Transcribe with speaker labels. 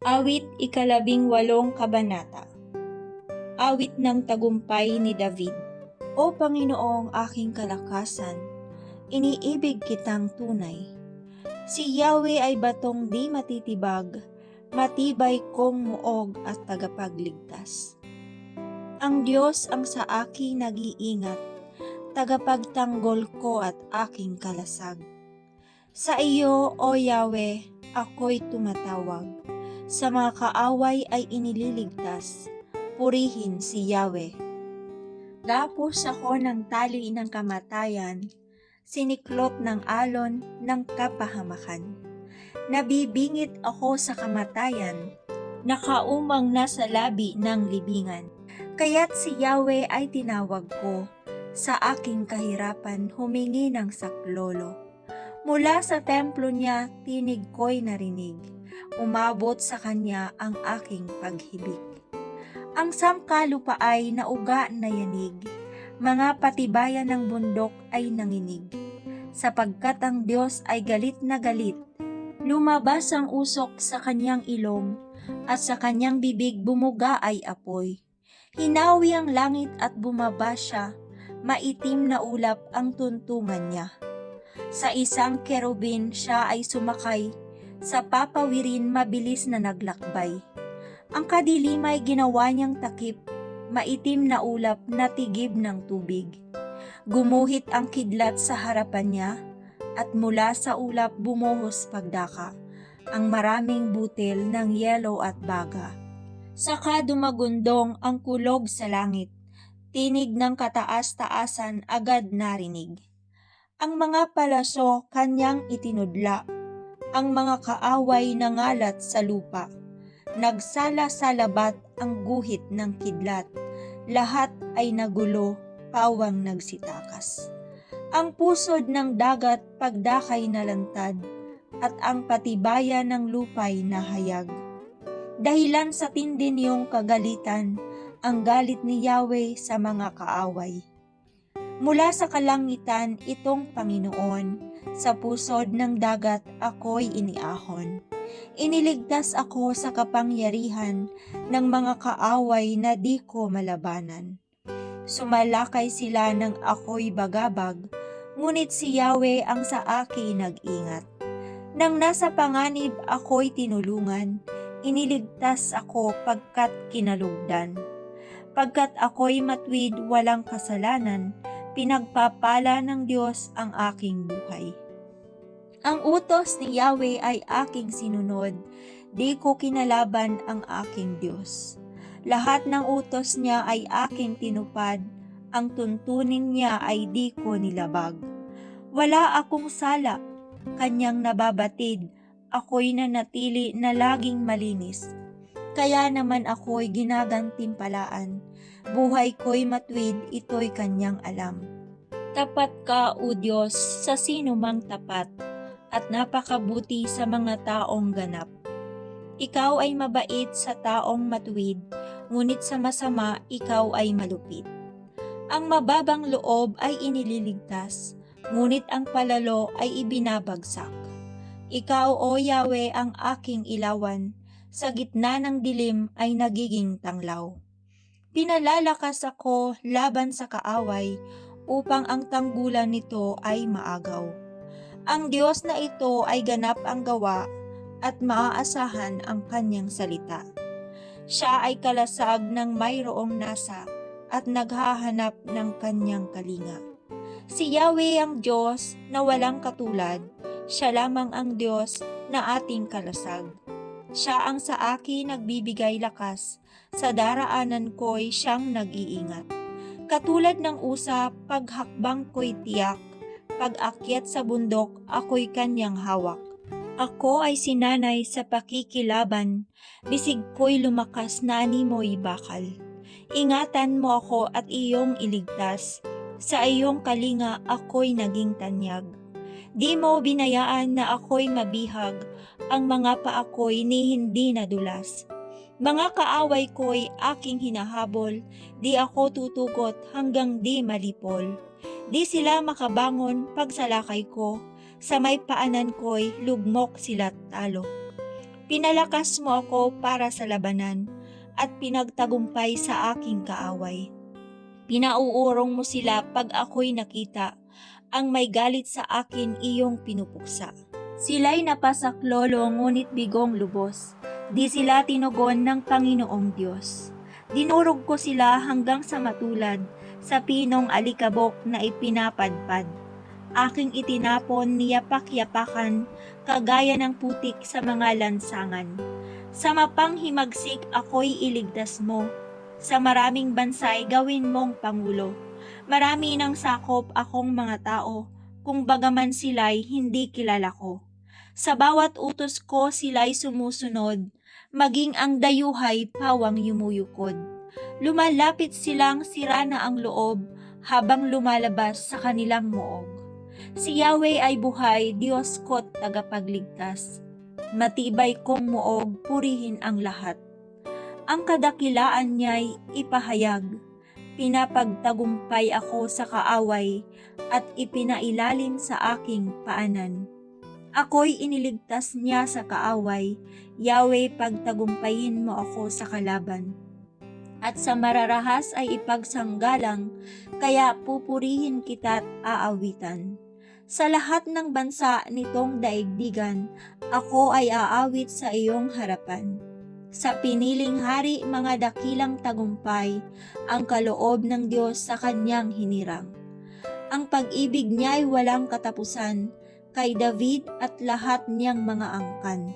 Speaker 1: Awit ika-18 kabanata. Awit ng tagumpay ni David. O Panginoong aking kalakasan, iniibig kitang tunay. Si Yahweh ay batong di matitibag, matibay kong muog at tagapagligtas. Ang Diyos ang sa akin nag-iingat, tagapagtanggol ko at aking kalasag. Sa iyo, O Yahweh, ako'y tumatawag. Sa mga kaaway ay inililigtas, purihin si Yahweh. Gapos ako ng tali ng kamatayan, siniklop ng alon ng kapahamakan. Nabibingit ako sa kamatayan, nakaumang nasa labi ng libingan. Kaya't si Yahweh ay tinawag ko, sa aking kahirapan humingi ng saklolo. Mula sa templo niya, tinig ko'y narinig. Umabot sa kanya ang aking paghibik. Ang sangkalupa ay nauga na yanig, mga patibayan ng bundok ay nanginig. Sapagkat ang Diyos ay galit na galit, lumabas ang usok sa kanyang ilong, at sa kanyang bibig bumuga ay apoy. Hinawi ang langit at bumaba siya, maitim na ulap ang tuntungan niya. Sa isang kerubin siya ay sumakay, sa papawirin mabilis na naglakbay. Ang kadilimay ginawa niyang takip, maitim na ulap na tigib ng tubig. Gumuhit ang kidlat sa harapan niya, at mula sa ulap bumuhos pagdaka, ang maraming butil ng yelo at baga. Saka dumagundong ang kulog sa langit, tinig ng kataas-taasan agad narinig. Ang mga palaso kanyang itinudla, ang mga kaaway nangalat sa lupa. Nagsala sa labat ang guhit ng kidlat, lahat ay nagulo, pawang nagsitakas. Ang pusod ng dagat pagdakay nalantad, at ang patibayan ng lupay nahayag. Dahilan sa tindi niyong kagalitan, ang galit ni Yahweh sa mga kaaway. Mula sa kalangitan itong Panginoon, sa pusod ng dagat ako'y iniahon. Iniligtas ako sa kapangyarihan ng mga kaaway na di ko malabanan. Sumalakay sila ng ako'y bagabag, ngunit si Yahweh ang sa akin nag-ingat. Nang nasa panganib ako'y tinulungan, iniligtas ako pagkat kinalugdan. Pagkat ako'y matwid walang kasalanan, pinagpapala ng Diyos ang aking buhay. Ang utos ni Yahweh ay aking sinunod, di ko kinalaban ang aking Diyos. Lahat ng utos niya ay aking tinupad, ang tuntunin niya ay di ko nilabag. Wala akong sala, kanyang nababatid, ako'y nanatili na laging malinis. Kaya naman ako'y ginagantimpalaan, buhay ko'y matwid, ito'y kanyang alam. Tapat ka, O Diyos, sa sino mang tapat, at napakabuti sa mga taong ganap. Ikaw ay mabait sa taong matuwid, ngunit sa masama ikaw ay malupit. Ang mababang loob ay inililigtas, ngunit ang palalo ay ibinabagsak. Ikaw, O Yahweh, ang aking ilawan, sa gitna ng dilim ay nagiging tanglaw. Pinalalakas ako laban sa kaaway, upang ang tanggulan nito ay maagaw. Ang Diyos na ito ay ganap ang gawa, at maaasahan ang kanyang salita. Siya ay kalasag ng mayroong nasa, at naghahanap ng kanyang kalinga. Si Yahweh ang Diyos na walang katulad, siya lamang ang Diyos na ating kalasag. Siya ang sa akin nagbibigay lakas, sa daraanan ko'y siyang nag-iingat. Katulad ng usap, paghakbang ko'y tiyak, pag-akyat sa bundok, ako'y kanyang hawak. Ako ay sinanay sa pakikilaban, bisig ko'y lumakas na animoy bakal. Ingatan mo ako at iyong iligtas, sa iyong kalinga ako'y naging tanyag. Di mo binayaan na ako'y mabihag, ang mga paa ko'y ni hindi nadulas. Mga kaaway ko'y aking hinahabol, di ako tutugot hanggang di malipol. Di sila makabangon pagsalakay ko, sa may paanan ko'y lugmok sila talo. Pinalakas mo ako para sa labanan at pinagtagumpay sa aking kaaway. Pinauurong mo sila pag ako'y nakita, ang may galit sa akin iyong pinupuksa. Sila'y napasaklolo ngunit bigong lubos, di sila tinugon ng Panginoong Diyos. Dinurog ko sila hanggang sa matulad, sa pinong alikabok na ipinapadpad. Aking itinapon niyapak-yapakan, kagaya ng putik sa mga lansangan. Sa mapanghimagsik ako'y iligtas mo, sa maraming bansay gawin mong pangulo. Marami ng sakop akong mga tao, kung bagaman sila'y hindi kilala ko. Sa bawat utos ko sila'y sumusunod, maging ang dayuhay pawang yumuyukod. Lumalapit silang sira na ang loob, habang lumalabas sa kanilang muog. Si Yahweh ay buhay, Diyos ko't tagapagligtas. Matibay kong muog, purihin ang lahat. Ang kadakilaan niya'y ipahayag. Pinapagtagumpay ako sa kaaway at ipinailalim sa aking paanan. Ako'y iniligtas niya sa kaaway, Yahweh, pagtagumpayin mo ako sa kalaban. At sa mararahas ay ipagsanggalang, kaya pupurihin kita't aawitan. Sa lahat ng bansa nitong daigdigan, ako ay aawit sa iyong harapan. Sa piniling hari mga dakilang tagumpay, ang kaloob ng Diyos sa kanyang hinirang. Ang pag-ibig niya'y walang katapusan, kay David at lahat niyang mga angkan.